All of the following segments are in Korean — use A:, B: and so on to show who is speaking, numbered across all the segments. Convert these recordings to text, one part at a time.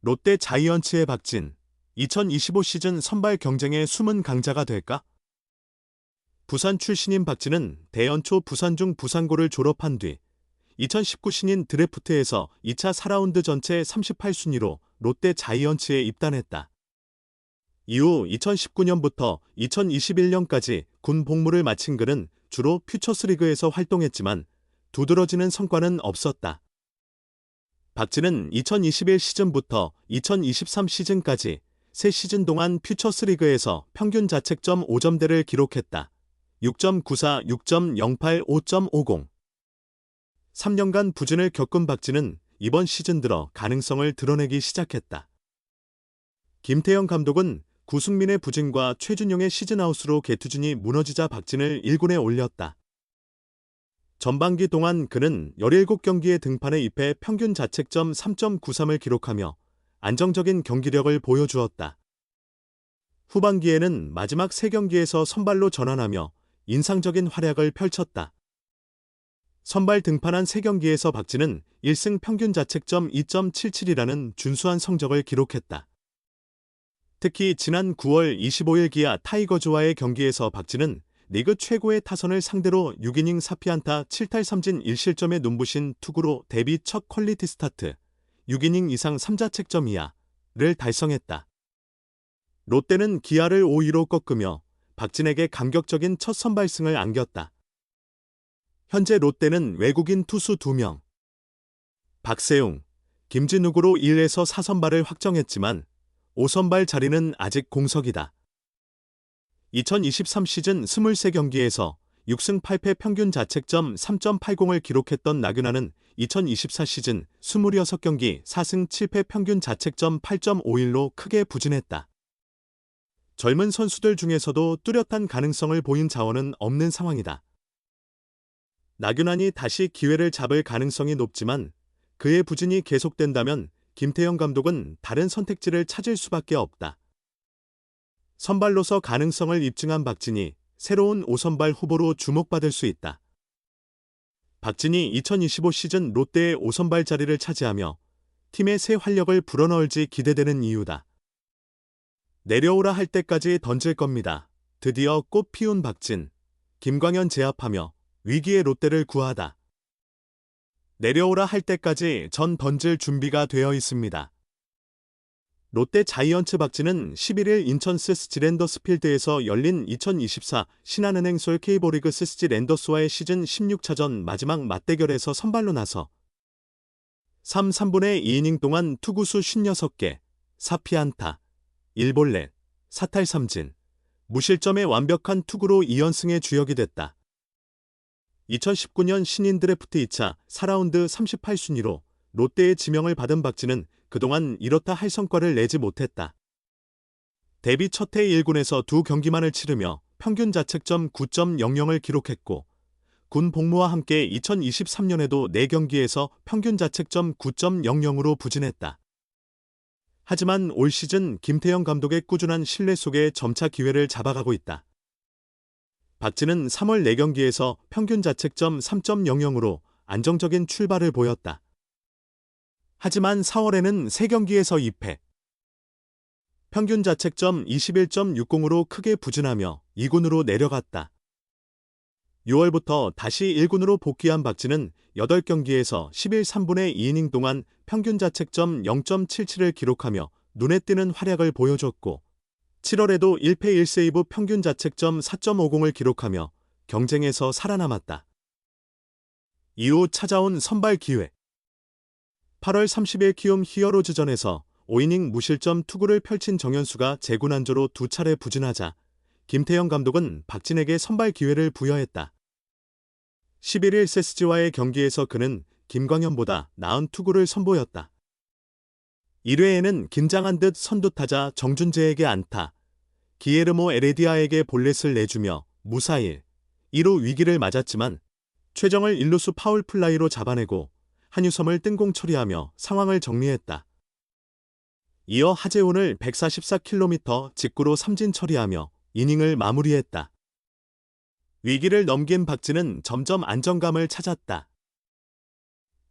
A: 롯데 자이언츠의 박진, 2025 시즌 선발 경쟁의 숨은 강자가 될까? 부산 출신인 박진은 대연초 부산중 부산고를 졸업한 뒤 2019 신인 드래프트에서 2차 4라운드 전체 38순위로 롯데 자이언츠에 입단했다. 이후 2019년부터 2021년까지 군 복무를 마친 그는 주로 퓨처스리그에서 활동했지만 두드러지는 성과는 없었다. 박진은 2021 시즌부터 2023 시즌까지 3시즌 동안 퓨처스리그에서 평균 자책점 5점대를 기록했다. 6.94, 6.08, 5.50. 3년간 부진을 겪은 박진은 이번 시즌 들어 가능성을 드러내기 시작했다. 김태형 감독은 구승민의 부진과 최준용의 시즌아웃으로 개투진이 무너지자 박진을 1군에 올렸다. 전반기 동안 그는 17경기에 등판에 입해 평균 자책점 3.93을 기록하며 안정적인 경기력을 보여주었다. 후반기에는 마지막 3경기에서 선발로 전환하며 인상적인 활약을 펼쳤다. 선발 등판한 3경기에서 박진은 1승 평균 자책점 2.77이라는 준수한 성적을 기록했다. 특히 지난 9월 25일 기아 타이거즈와의 경기에서 박진은 리그 최고의 타선을 상대로 6이닝 4피안타 7탈 3진 1실점의 눈부신 투구로 데뷔 첫 퀄리티 스타트, 6이닝 이상 3자책점 이하를 달성했다. 롯데는 기아를 5-2로 꺾으며 박진에게 감격적인 첫 선발승을 안겼다. 현재 롯데는 외국인 투수 2명, 박세웅, 김진욱으로 1에서 4선발을 확정했지만 5선발 자리는 아직 공석이다. 2023 시즌 23경기에서 6승 8패 평균 자책점 3.80을 기록했던 나균아는 2024 시즌 26경기 4승 7패 평균 자책점 8.51로 크게 부진했다. 젊은 선수들 중에서도 뚜렷한 가능성을 보인 자원은 없는 상황이다. 나균안이 다시 기회를 잡을 가능성이 높지만 그의 부진이 계속된다면 김태형 감독은 다른 선택지를 찾을 수밖에 없다. 선발로서 가능성을 입증한 박진이 새로운 5선발 후보로 주목받을 수 있다. 박진이 2025 시즌 롯데의 5선발 자리를 차지하며 팀의 새 활력을 불어넣을지 기대되는 이유다. 내려오라 할 때까지 던질 겁니다. 드디어 꽃 피운 박진, 김광현 제압하며 위기의 롯데를 구하다. 내려오라 할 때까지 전 던질 준비가 되어 있습니다. 롯데 자이언츠 박진은 11일 인천 스스지 랜더스 필드에서 열린 2024 신한은행 솔 K리그 스스지 랜더스와의 시즌 16차전 마지막 맞대결에서 선발로 나서 3/3분의 2이닝 동안 투구수 56개, 4피안타, 1볼넷, 4탈 3진, 무실점의 완벽한 투구로 2연승의 주역이 됐다. 2019년 신인 드래프트 2차 4라운드 38순위로 롯데의 지명을 받은 박진은 그동안 이렇다 할 성과를 내지 못했다. 데뷔 첫해 1군에서 2경기만을 치르며 평균 자책점 9.00을 기록했고 군 복무와 함께 2023년에도 4경기에서 평균 자책점 9.00으로 부진했다. 하지만 올 시즌 김태형 감독의 꾸준한 신뢰 속에 점차 기회를 잡아가고 있다. 박진은 3월 4경기에서 평균 자책점 3.00으로 안정적인 출발을 보였다. 하지만 4월에는 3경기에서 2패, 평균 자책점 21.60으로 크게 부진하며 2군으로 내려갔다. 6월부터 다시 1군으로 복귀한 박진은 8경기에서 11/3분의 2이닝 동안 평균 자책점 0.77을 기록하며 눈에 띄는 활약을 보여줬고 7월에도 1패 1세이브 평균 자책점 4.50을 기록하며 경쟁에서 살아남았다. 이후 찾아온 선발 기회. 8월 30일 키움 히어로즈전에서 5이닝 무실점 투구를 펼친 정현수가 재군안조로 2차례 부진하자 김태형 감독은 박진에게 선발 기회를 부여했다. 11일 세스지와의 경기에서 그는 김광현보다 나은 투구를 선보였다. 1회에는 긴장한 듯 선두타자 정준재에게 안타, 기에르모 에레디아에게 볼넷을 내주며 무사히 2루 위기를 맞았지만 최정을 1루수 파울 플라이로 잡아내고 한유섬을 뜬공 처리하며 상황을 정리했다. 이어 하재훈을 144km 직구로 삼진 처리하며 이닝을 마무리했다. 위기를 넘긴 박진은 점점 안정감을 찾았다.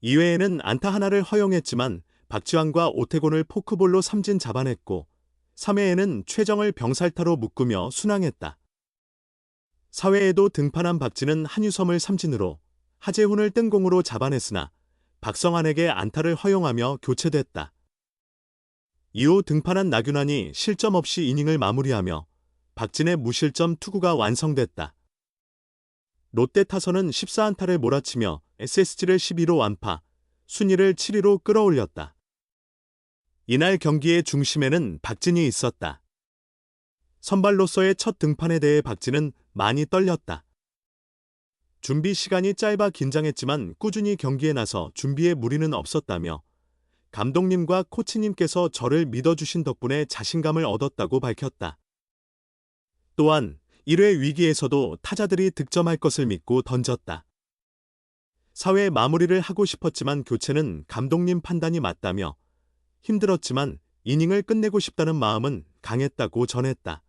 A: 2회에는 안타 하나를 허용했지만 박지환과 오태곤을 포크볼로 삼진 잡아냈고 3회에는 최정을 병살타로 묶으며 순항했다. 4회에도 등판한 박진은 한유섬을 삼진으로, 하재훈을 뜬공으로 잡아냈으나 박성환에게 안타를 허용하며 교체됐다. 이후 등판한 나균환이 실점 없이 이닝을 마무리하며 박진의 무실점 투구가 완성됐다. 롯데 타선은 14안타를 몰아치며 SSG를 12로 완파, 순위를 7위로 끌어올렸다. 이날 경기의 중심에는 박진이 있었다. 선발로서의 첫 등판에 대해 박진은 많이 떨렸다. 준비 시간이 짧아 긴장했지만 꾸준히 경기에 나서 준비에 무리는 없었다며 감독님과 코치님께서 저를 믿어주신 덕분에 자신감을 얻었다고 밝혔다. 또한 1회 위기에서도 타자들이 득점할 것을 믿고 던졌다. 4회 마무리를 하고 싶었지만 교체는 감독님 판단이 맞다며 힘들었지만 이닝을 끝내고 싶다는 마음은 강했다고 전했다.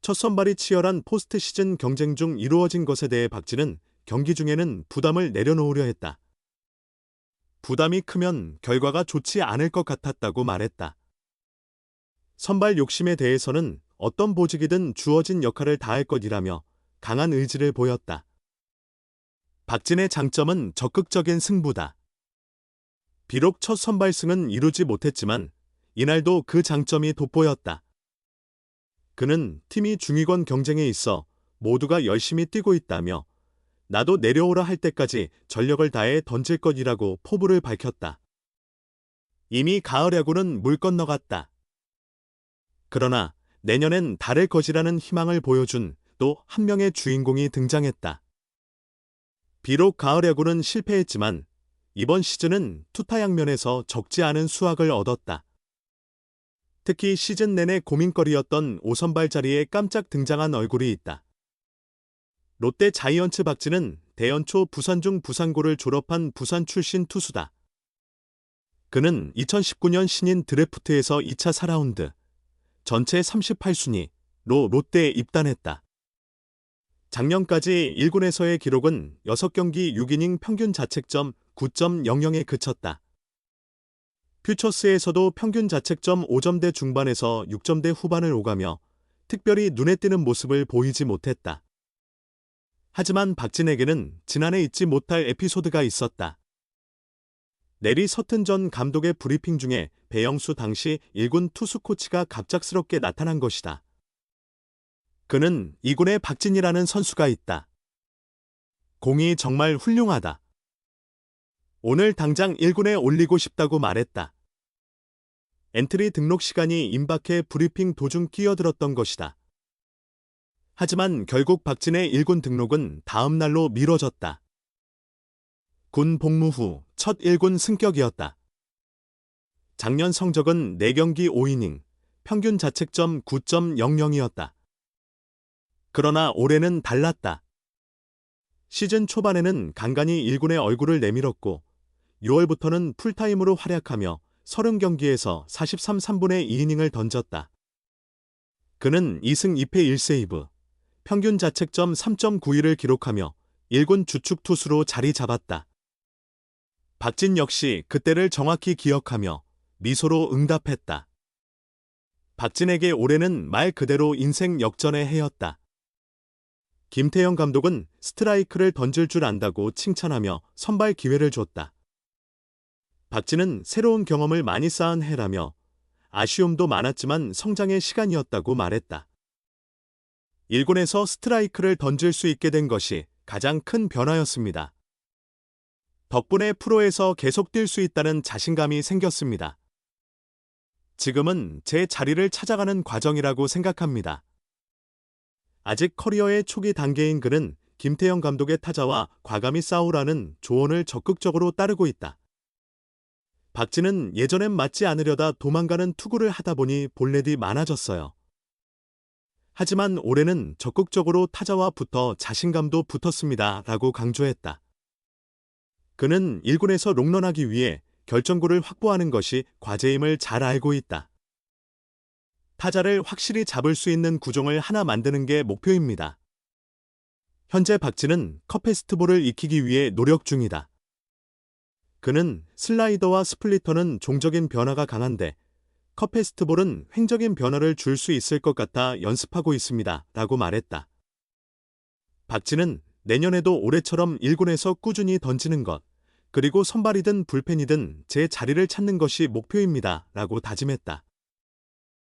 A: 첫 선발이 치열한 포스트 시즌 경쟁 중 이루어진 것에 대해 박진은 경기 중에는 부담을 내려놓으려 했다. 부담이 크면 결과가 좋지 않을 것 같았다고 말했다. 선발 욕심에 대해서는 어떤 보직이든 주어진 역할을 다할 것이라며 강한 의지를 보였다. 박진의 장점은 적극적인 승부다. 비록 첫 선발승은 이루지 못했지만 이날도 그 장점이 돋보였다. 그는 팀이 중위권 경쟁에 있어 모두가 열심히 뛰고 있다며 나도 내려오라 할 때까지 전력을 다해 던질 것이라고 포부를 밝혔다. 이미 가을 야구는 물 건너갔다. 그러나 내년엔 다를 것이라는 희망을 보여준 또 한 명의 주인공이 등장했다. 비록 가을 야구는 실패했지만 이번 시즌은 투타양면에서 적지 않은 수확을 얻었다. 특히 시즌 내내 고민거리였던 5선발 자리에 깜짝 등장한 얼굴이 있다. 롯데 자이언츠 박진은 대연초 부산중 부산고를 졸업한 부산 출신 투수다. 그는 2019년 신인 드래프트에서 2차 4라운드, 전체 38순위로 롯데에 입단했다. 작년까지 1군에서의 기록은 6경기 6이닝 평균 자책점 9.00에 그쳤다. 퓨처스에서도 평균 자책점 5점대 중반에서 6점대 후반을 오가며 특별히 눈에 띄는 모습을 보이지 못했다. 하지만 박진에게는 지난해 잊지 못할 에피소드가 있었다. 내리 서튼 전 감독의 브리핑 중에 배영수 당시 1군 투수 코치가 갑작스럽게 나타난 것이다. 그는 2군에 박진이라는 선수가 있다. 공이 정말 훌륭하다. 오늘 당장 1군에 올리고 싶다고 말했다. 엔트리 등록 시간이 임박해 브리핑 도중 끼어들었던 것이다. 하지만 결국 박진의 1군 등록은 다음 날로 미뤄졌다. 군 복무 후 첫 1군 승격이었다. 작년 성적은 4경기 5이닝, 평균 자책점 9.00이었다. 그러나 올해는 달랐다. 시즌 초반에는 간간히 1군에 얼굴을 내밀었고 6월부터는 풀타임으로 활약하며 30경기에서 43, 3분의 2이닝을 던졌다. 그는 2승 2패 1세이브, 평균 자책점 3.91을 기록하며 1군 주축 투수로 자리 잡았다. 박진 역시 그때를 정확히 기억하며 미소로 응답했다. 박진에게 올해는 말 그대로 인생 역전의 해였다. 김태형 감독은 스트라이크를 던질 줄 안다고 칭찬하며 선발 기회를 줬다. 박진은 새로운 경험을 많이 쌓은 해라며 아쉬움도 많았지만 성장의 시간이었다고 말했다. 1군에서 스트라이크를 던질 수 있게 된 것이 가장 큰 변화였습니다. 덕분에 프로에서 계속 뛸 수 있다는 자신감이 생겼습니다. 지금은 제 자리를 찾아가는 과정이라고 생각합니다. 아직 커리어의 초기 단계인 그는 김태형 감독의 타자와 과감히 싸우라는 조언을 적극적으로 따르고 있다. 박진은 예전엔 맞지 않으려다 도망가는 투구를 하다 보니 볼넷이 많아졌어요. 하지만 올해는 적극적으로 타자와 붙어 자신감도 붙었습니다. 라고 강조했다. 그는 1군에서 롱런하기 위해 결정구를 확보하는 것이 과제임을 잘 알고 있다. 타자를 확실히 잡을 수 있는 구종을 하나 만드는 게 목표입니다. 현재 박진은 컵페스트볼을 익히기 위해 노력 중이다. 그는 슬라이더와 스플리터는 종적인 변화가 강한데 컵페스트볼은 횡적인 변화를 줄 수 있을 것 같아 연습하고 있습니다. 라고 말했다. 박진은 내년에도 올해처럼 1군에서 꾸준히 던지는 것, 그리고 선발이든 불펜이든 제 자리를 찾는 것이 목표입니다. 라고 다짐했다.